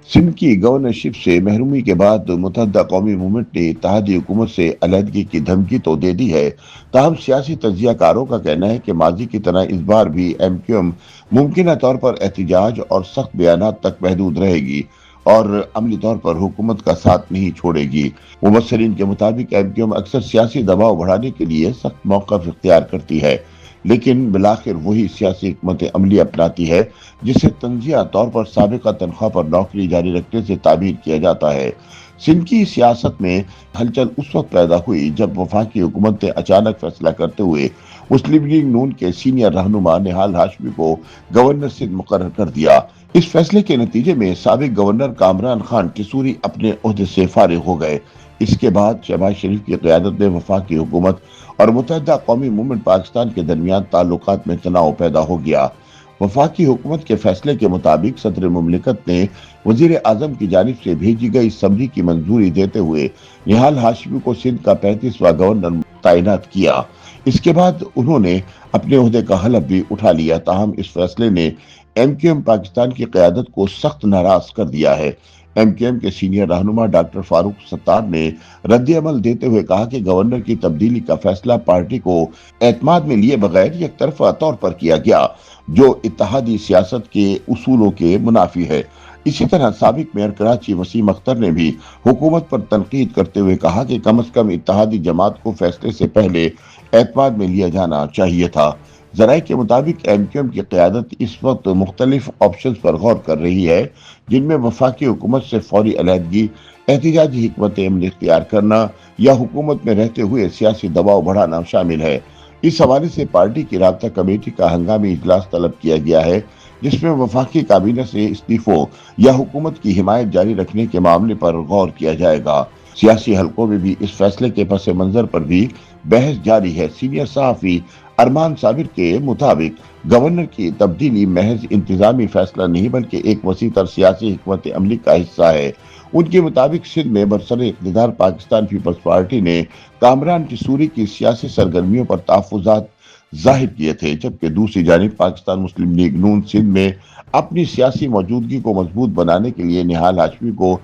सिंध की गवर्नरशिप से महरूमी के बाद मुत्तहदा कौमी मूवमेंट ने इत्तेहादी हुकूमत से अलहदगी की धमकी तो दे दी है। ताहम सियासी तज्जियाकारों का कहना है कि माजी की तरह इस बार भी एमक्यूएम मुमकिन तौर पर एहतजाज और सख्त बयानात तक महदूद रहेगी और अमली तौर पर हुकूमत का साथ नहीं छोड़ेगी। मुबस्सरीन के मुताबिक एमक्यूएम अक्सर सियासी दबाव बढ़ाने के लिए सख्त मौक़िफ़ इख्तियार करती है, लेकिन बिलाखिर वही सियासी हिकमत अमली अपनाती है जिसे तंजिया तौर पर साबिका तनख्वाह पर नौकरी जारी रखने से ताबीर किया जाता है। सिंध की सियासत में हलचल उस वक्त पैदा हुई जब वफाकी हुकूमत ने अचानक फैसला करते हुए मुस्लिम लीग नून के सीनियर रहनुमा निहाल हाशमी को गवर्नर सिंध मुकर्रर कर दिया। इस फैसले के नतीजे में साबिक गवर्नर कामरान खान किसूरी अपने ओहदे से फारिग हो गए। इसके बाद शहबाज शरीफ की क़यादत में वफाकी हुकूमत और मुत्तहदा कौमी मूवमेंट पाकिस्तान के दरमियान ताल्लुकात में तनाव पैदा हो गया। वफाकी हुकूमत के फैसले के मुताबिक सदर मुमलिकत ने वजीर आजम की जानिब से भेजी गई समरी की मंजूरी देते हुए निहाल हाशमी को सिंध का 35वां गवर्नर तैनात किया। इसके बाद उन्होंने अपने ओहदे का हलफ भी उठा लिया। ताहम इस फैसले ने एमक्यूएम पाकिस्तान की क़यादत को सख्त नाराज कर दिया है। एमक्यूएम के सीनियर रहनुमा डॉक्टर फारूक सत्तार ने रद्द अमल देते हुए कहा कि गवर्नर की तब्दीली का फैसला पार्टी को एतमाद में लिए बगैर एक तरफा तौर पर किया गया, जो इत्तेहादी सियासत के उसूलों के मुनाफी है। इसी तरह साबिक मेयर कराची वसीम अख्तर ने भी हुकूमत पर तनकीद करते हुए कहा कि कम अज कम इत्तेहादी जमात को फैसले से पहले एतमाद में लिया जाना चाहिए था। ज़राए के मुताबिक एमक्यूएम की क़यादत इस वक्त मुख्तलिफ ऑप्शंस पर गौर कर रही है, जिनमें वफाकी हुकूमत से फौरी अलहदगी, एहतिजाजी हिकमत अमल इख्तियार करना या हुकूमत में रहते हुए सियासी दबाव बढ़ाना शामिल है। इस हवाले से पार्टी की राब्ता कमेटी का हंगामी इजलास तलब किया गया है, जिसमें वफाकी काबीना से इस्तीफों या हुकूमत की हिमायत जारी रखने के मामले पर गौर किया जाएगा। सियासी हलकों में भी इस फैसले के पस मंजर पर भी बहस जारी है। सीनियर सहाफ़ी अरमान साबिर के मुताबिक गवर्नर की तब्दीली महज इंतजामी फैसला नहीं बल्कि एक वसीतर सियासी हिकमत अमली का हिस्सा है। उनके मुताबिक सिंध में बरसर इक़्तिदार पाकिस्तान पीपल्स पार्टी ने कामरान किसूरी की सियासी सरगर्मियों पर तहफ़्फ़ुज़ात जाहिर किए थे, जबकि दूसरी जानिब पाकिस्तान मुस्लिम लीग नून सिंध में अपनी सियासी मौजूदगी को मजबूत बनाने के लिए निहाल हाशमी को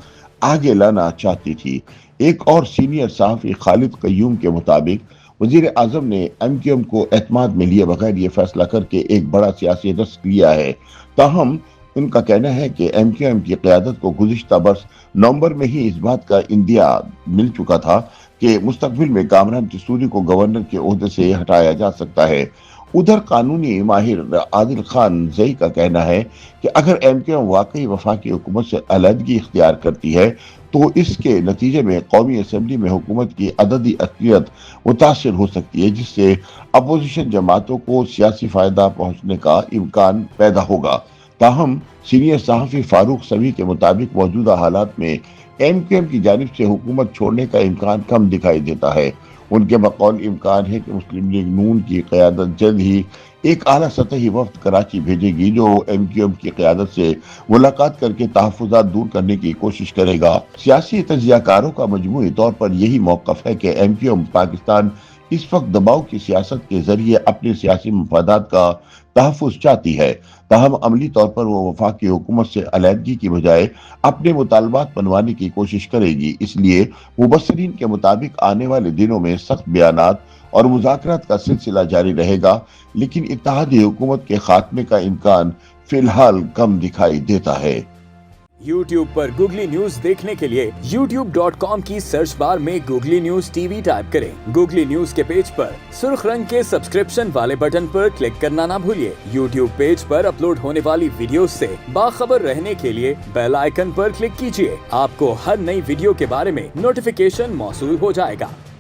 आगे लाना चाहती थी। एक और सीनियर सहाफ़ी खालिद क़य्यूम के मुताबिक वजीर आजम ने एमक्यूएम को एतमाद में लिए बगैर ये फैसला करके एक बड़ा सियासी रिस्क लिया है। ताहम उनका कहना है कि एमक्यूएम की क़यादत को गुज़िश्ता बरस नवंबर में ही इस बात का इंदिया मिल चुका था कि मुस्तक़बिल में कामरान किसूरी को गवर्नर के ओहदे से हटाया जा सकता है। उधर कानूनी माहिर आदिल खान जई का कहना है कि अगर एमक्यूएम वाकई वफाकी हुकूमत से अलहदगी इख्तियार करती है तो इसके नतीजे में कौमी असम्बली में हुकूमत की अददी अक़लियत मुतासिर हो सकती है, जिससे अपोजिशन जमातों को सियासी फ़ायदा पहुँचने का इम्कान पैदा होगा। ताहम सीनियर सहाफ़ी फारूक सवी के मुताबिक मौजूदा हालात में एमक्यूएम की जानिब से हुकूमत छोड़ने का इम्कान कम दिखाई देता है। उनके बकौल इम्कान है कि मुस्लिम लीग नून की क़यादत जल्द ही एक आला सतही वफ्द कराची भेजेगी, जो एमक्यूएम की क़यादत से मुलाकात करके तहफ़्फ़ुज़ात दूर करने की कोशिश करेगा। सियासी तज्ज़ियाकारों का मजमूई तौर पर यही मौक़िफ़ है कि एमक्यूएम पाकिस्तान इस वक्त दबाव की सियासत के जरिए अपने सियासी मफादात का तहफ़्फ़ुज़ चाहती है। ताहम अमली तौर पर वो वफाकी हुकूमत से अलहदगी की बजाय अपने मुतालबात मनवाने की कोशिश करेगी। इसलिए मुबस्सरीन के मुताबिक आने वाले दिनों में सख्त बयानात और मुज़ाकरात का सिलसिला जारी रहेगा, लेकिन इत्तेहादी हुकूमत के खात्मे का इम्कान फिलहाल कम दिखाई देता है। YouTube पर गूगली न्यूज देखने के लिए youtube.com की सर्च बार में गूगली न्यूज टीवी टाइप करें। गूगली न्यूज के पेज पर सुर्ख रंग के सब्सक्रिप्शन वाले बटन पर क्लिक करना ना भूलिए। YouTube पेज पर अपलोड होने वाली वीडियोस से बाखबर रहने के लिए बेल आइकन पर क्लिक कीजिए। आपको हर नई वीडियो के बारे में नोटिफिकेशन मौसूल हो जाएगा।